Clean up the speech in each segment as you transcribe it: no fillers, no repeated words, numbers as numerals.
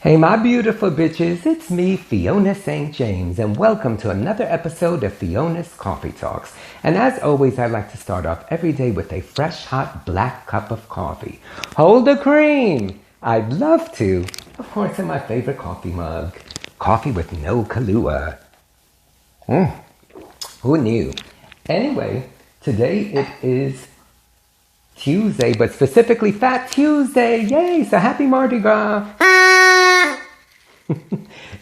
Hey my beautiful bitches, it's me, Fiona St. James, and welcome to another episode of Fiona's Coffee Talks. And as always, I like to start off every day with a fresh, hot, black cup of coffee. Hold the cream! I'd love to. Of course, in my favorite coffee mug. Coffee with no Kahlua. Who knew? Anyway, today it is Tuesday, but specifically Fat Tuesday. Yay! So happy Mardi Gras!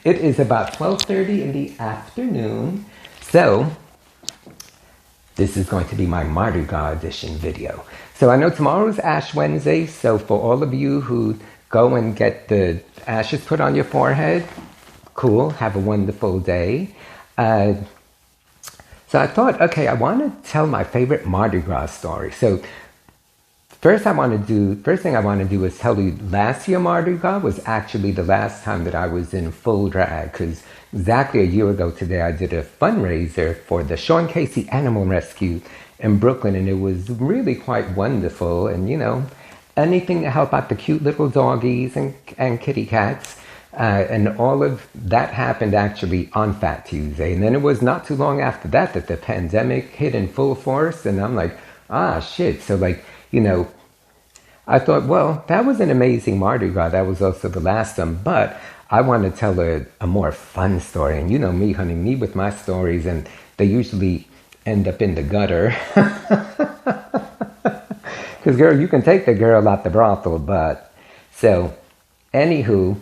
It is about 12:30 in the afternoon. So this is going to be my Mardi Gras edition video. So I know tomorrow's Ash Wednesday. So for all of you who go and get the ashes put on your forehead, cool. Have a wonderful day. So I thought, okay, I want to tell my favorite Mardi Gras story. So first thing I want to do is tell you last year Mardi Gras was actually the last time that I was in full drag, because exactly a year ago today I did a fundraiser for the Sean Casey Animal Rescue in Brooklyn, and it was really quite wonderful. And you know, anything to help out the cute little doggies and kitty cats. And all of that happened actually on Fat Tuesday. And then it was not too long after that that the pandemic hit in full force. And I'm like, shit. So like, you know, I thought, well, that was an amazing Mardi Gras. That was also the last one. But I want to tell a more fun story. And you know me, honey, me with my stories. And they usually end up in the gutter. Because, girl, you can take the girl out the brothel. But so, anywho,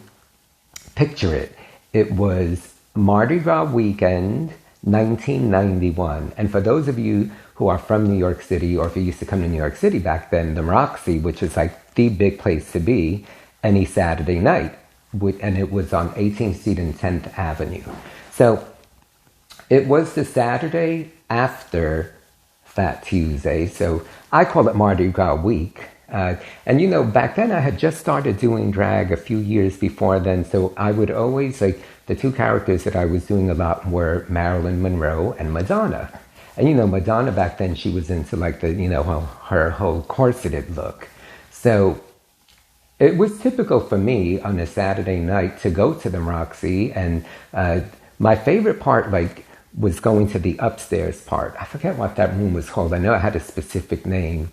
picture it. It was Mardi Gras weekend, 1991. And for those of you who are from New York City, or if you used to come to New York City back then, the Roxy, which is like the big place to be, any Saturday night. And it was on 18th Street and 10th Avenue. So it was the Saturday after Fat Tuesday. So I call it Mardi Gras week. And you know, back then I had just started doing drag a few years before then, so I would always, like, the two characters that I was doing a lot were Marilyn Monroe and Madonna. And you know, Madonna back then, she was into like the, you know, her whole corseted look. So it was typical for me on a Saturday night to go to the Roxy, and my favorite part, like, was going to the upstairs part. I forget what that room was called. I know it had a specific name.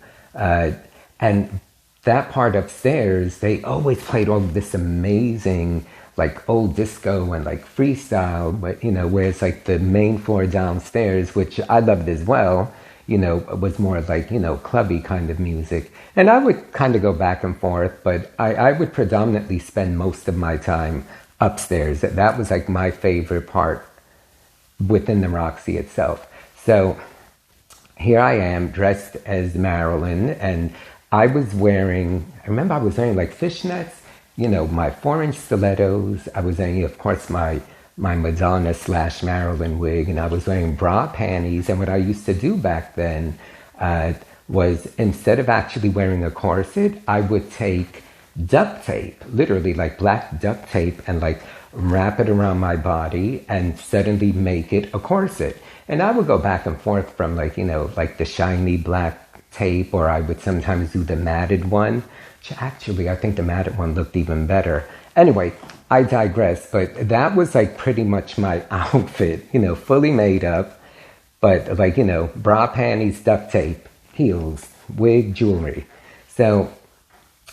And that part upstairs, they always played all of this amazing, like, old disco and, like, freestyle, but, you know, whereas, like, the main floor downstairs, which I loved as well, you know, was more like, you know, clubby kind of music. And I would kind of go back and forth, but I would predominantly spend most of my time upstairs. That was, like, my favorite part within the Roxy itself. So here I am dressed as Marilyn, and I remember I was wearing like fishnets, you know, my 4-inch stilettos. I was wearing, of course, my Madonna / Marilyn wig, and I was wearing bra panties. And what I used to do back then was, instead of actually wearing a corset, I would take duct tape, literally like black duct tape, and like wrap it around my body and suddenly make it a corset. And I would go back and forth from, like, you know, like the shiny black tape, or I would sometimes do the matted one. Actually, I think the matted one looked even better. Anyway, I digress, but that was like pretty much my outfit, you know, fully made up, but like, you know, bra, panties, duct tape, heels, wig, jewelry. So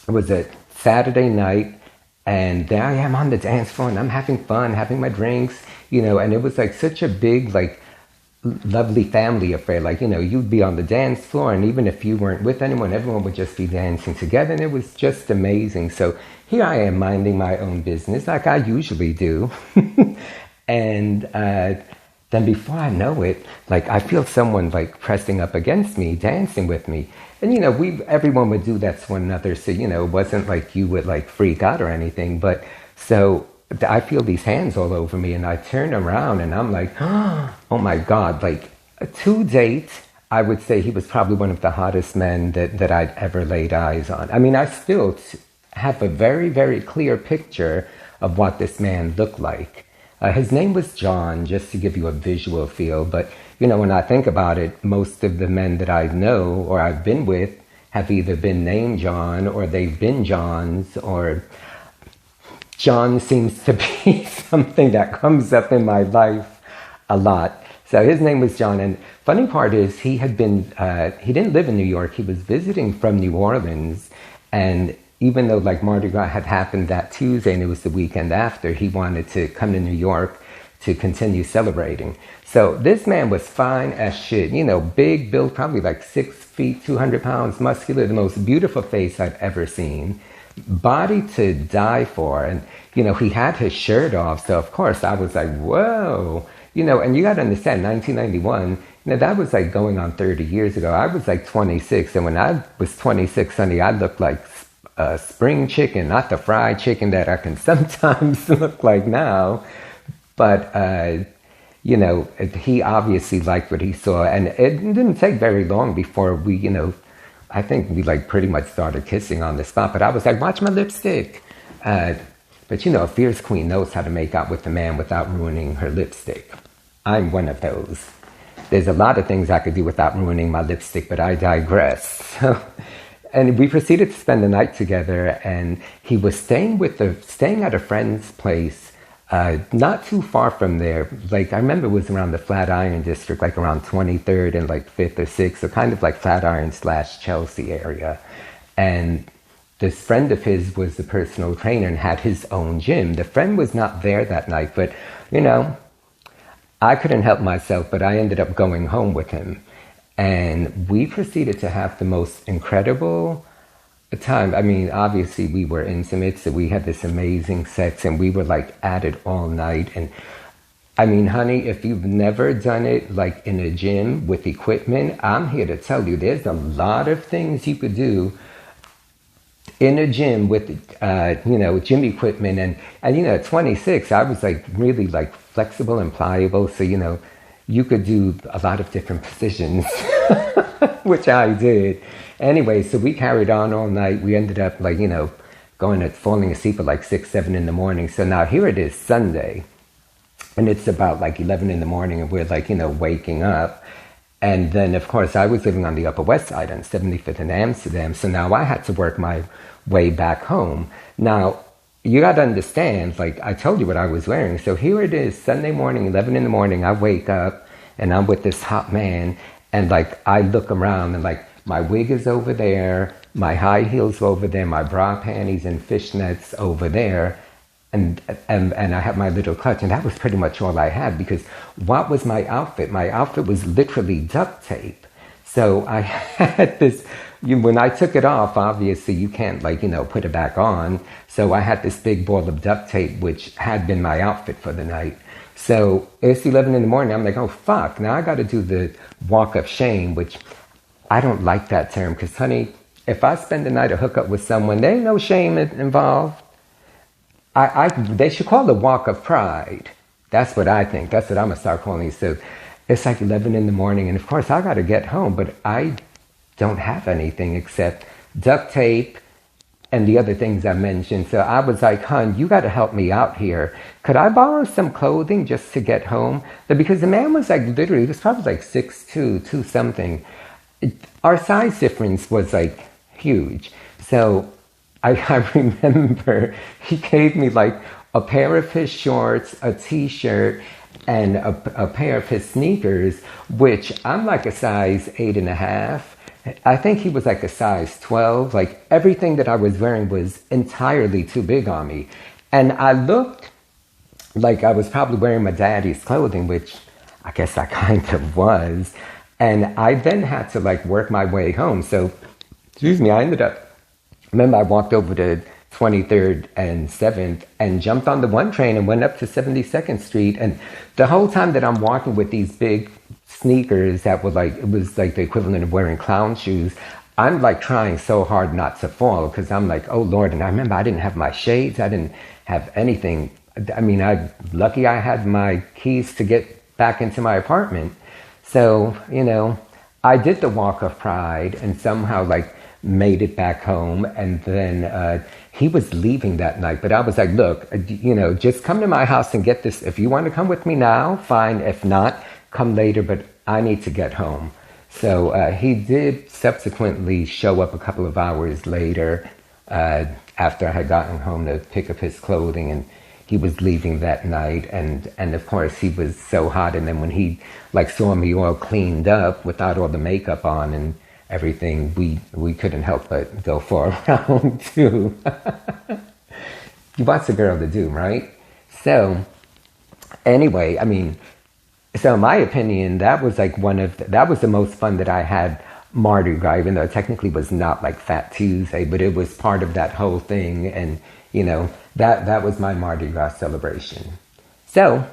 it was a Saturday night, and there I am on the dance floor, and I'm having fun, having my drinks, you know, and it was like such a big, like, lovely family affair. Like, you know, you'd be on the dance floor, and even if you weren't with anyone, everyone would just be dancing together, and it was just amazing. So here I am minding my own business like I usually do. And then before I know it, like, I feel someone like pressing up against me, dancing with me. And you know, everyone would do that to one another, so you know, it wasn't like you would like freak out or anything. But so I feel these hands all over me, and I turn around and I'm like, oh my God. Like, to date, I would say he was probably one of the hottest men that I'd ever laid eyes on. I mean, I still have a very, very clear picture of what this man looked like. His name was John, just to give you a visual feel. But, you know, when I think about it, most of the men that I know or I've been with have either been named John, or they've been Johns, or John seems to be something that comes up in my life a lot. So his name was John, and funny part is he didn't live in New York. He was visiting from New Orleans, and even though like Mardi Gras had happened that Tuesday and it was the weekend after, he wanted to come to New York to continue celebrating. So this man was fine as shit, big built, probably like 6 feet, 200 pounds, muscular, the most beautiful face I've ever seen. Body to die for. And, he had his shirt off. So of course I was like, whoa, and you got to understand 1991, that was like going on 30 years ago. I was like 26. And when I was 26, honey, I looked like spring chicken, not the fried chicken that I can sometimes look like now. But, he obviously liked what he saw. And it didn't take very long before we, I think we like pretty much started kissing on the spot. But I was like, watch my lipstick. But, a fierce queen knows how to make out with a man without ruining her lipstick. I'm one of those. There's a lot of things I could do without ruining my lipstick, but I digress. And we proceeded to spend the night together, and he was staying at a friend's place, not too far from there. Like, I remember it was around the Flatiron district, like around 23rd and like 5th or 6th, so kind of like Flatiron/Chelsea area. And this friend of his was the personal trainer and had his own gym. The friend was not there that night, but, I couldn't help myself, but I ended up going home with him. And we proceeded to have the most incredible time. I mean, obviously we were intimate, so we had this amazing sex, and we were like at it all night. And I mean, honey, if you've never done it like in a gym with equipment, I'm here to tell you there's a lot of things you could do in a gym with, gym equipment. And at 26, I was like really like flexible and pliable. So, you could do a lot of different positions, which I did. Anyway, so we carried on all night. We ended up like, falling asleep at like 6, 7 in the morning. So now here it is Sunday, and it's about like 11 in the morning, and we're like, waking up. And then, of course, I was living on the Upper West Side on 75th in Amsterdam. So now I had to work my way back home. Now, you got to understand, like I told you what I was wearing. So here it is, Sunday morning, 11 in the morning. I wake up and I'm with this hot man. And like I look around and like my wig is over there, my high heels over there, my bra panties and fishnets over there. And I had my little clutch, and that was pretty much all I had, because what was my outfit? My outfit was literally duct tape. So I had this, when I took it off, obviously you can't put it back on. So I had this big ball of duct tape, which had been my outfit for the night. So it's 11 in the morning. I'm like, oh, fuck. Now I got to do the walk of shame, which I don't like that term, because, honey, if I spend the night or hook up with someone, there ain't no shame involved. They should call the walk of pride. That's what I think. That's what I'm going to start calling it. So it's like 11 in the morning, and of course I got to get home, but I don't have anything except duct tape and the other things I mentioned. So I was like, hon, you got to help me out here. Could I borrow some clothing just to get home? Because the man was like literally, he was probably like 6'2", 2 something. Our size difference was like huge. So I remember he gave me like a pair of his shorts, a t-shirt, and a pair of his sneakers, which I'm like a size 8.5. I think he was like a size 12. Like everything that I was wearing was entirely too big on me. And I looked like I was probably wearing my daddy's clothing, which I guess I kind of was. And I then had to like work my way home. So, I ended up, remember I walked over to 23rd and 7th and jumped on the 1 train and went up to 72nd Street. And the whole time that I'm walking with these big sneakers that were like, it was like the equivalent of wearing clown shoes, I'm like trying so hard not to fall, because I'm like, oh Lord. And I remember I didn't have my shades. I didn't have anything. I mean, lucky I had my keys to get back into my apartment. So, I did the walk of pride and somehow like made it back home. And then he was leaving that night, but I was like, look, just come to my house and get this. If you want to come with me now, fine. If not, come later, but I need to get home. So he did subsequently show up a couple of hours later. after I had gotten home to pick up his clothing, and he was leaving that night, and of course he was so hot, and then when he like saw me all cleaned up without all the makeup on and everything, we couldn't help but go for a round too. What's a girl to do, right? So anyway, I mean, so in my opinion, that was like that was the most fun that I had Mardi Gras, even though it technically was not like Fat Tuesday, but it was part of that whole thing. And, you know, that was my Mardi Gras celebration. So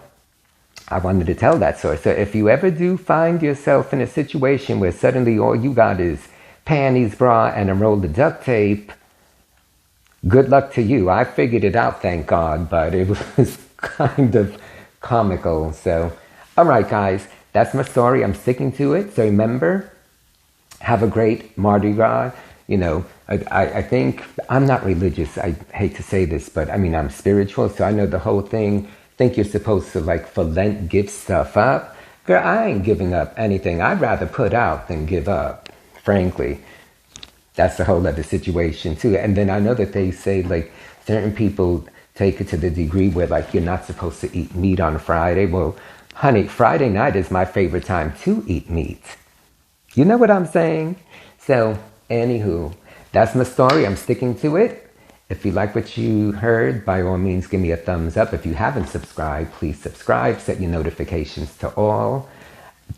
I wanted to tell that story. So if you ever do find yourself in a situation where suddenly all you got is panties, bra, and a roll of duct tape, good luck to you. I figured it out, thank God, but it was kind of comical. So, all right, guys, that's my story. I'm sticking to it. So remember, have a great Mardi Gras. You know, I think, I'm not religious. I hate to say this, but I mean, I'm spiritual. So I know the whole thing. Think you're supposed to, like, for Lent, give stuff up. Girl, I ain't giving up anything. I'd rather put out than give up, frankly. That's a whole other situation, too. And then I know that they say, like, certain people take it to the degree where, like, you're not supposed to eat meat on Friday. Well, honey, Friday night is my favorite time to eat meat. You know what I'm saying? So, anywho, that's my story. I'm sticking to it. If you like what you heard, by all means, give me a thumbs up. If you haven't subscribed, please subscribe. Set your notifications to all.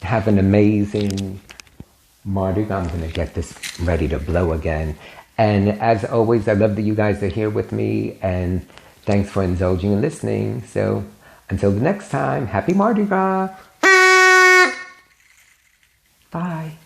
Have an amazing Mardi Gras. I'm going to get this ready to blow again. And as always, I love that you guys are here with me. And thanks for indulging and listening. So until the next time, happy Mardi Gras. Bye.